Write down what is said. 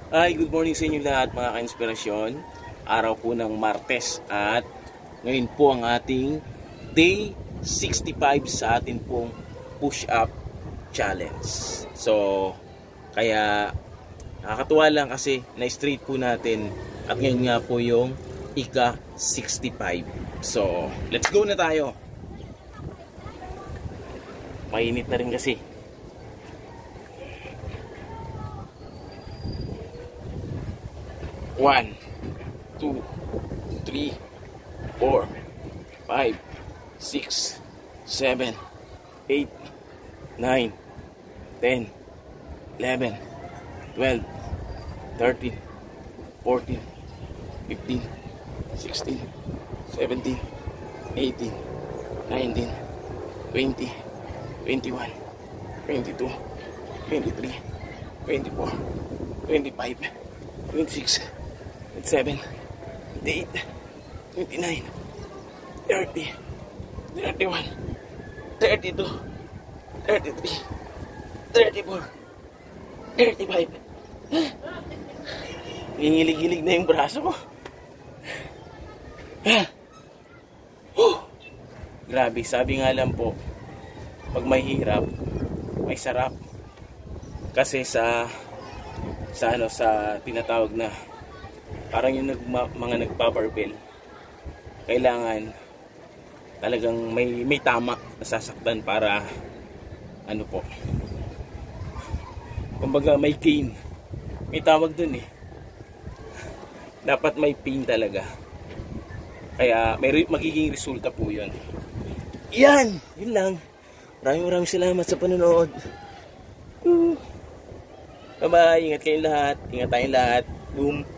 Hi, good morning sa inyo lahat mga ka-inspirasyon. Araw po ng Martes at ngayon po ang ating day 65 sa atin pong push-up challenge. So, kaya nakakatuwa lang kasi na-straight po natin at ngayon nga po yung ika-65. So, let's go na tayo. Mainit na rin kasi. 1, 2, 3, 4, 5, 6, 7, 8, 9, 10, 11, 12, 13, 14, 15, 16, 17, 18, 19, 20, 21, 22, 23, 24, 25, 26, 27, 28, 29, 30, 31, 32, 33, 34, 35. Hingilig-hilig na yung braso ko. Grabe, sabi nga lang po, pag may hirap, may sarap. Kasi sa tinatawag na parang yung mga nagpa-barbell, kailangan talagang may tama na sasaktan para ano po, kumbaga may gain, may tawag dun eh, dapat may pain talaga, kaya may magiging resulta po yun. Yun lang. Maraming salamat sa panonood. Bye bye, ingat kayong lahat, ingat tayong lahat. Boom.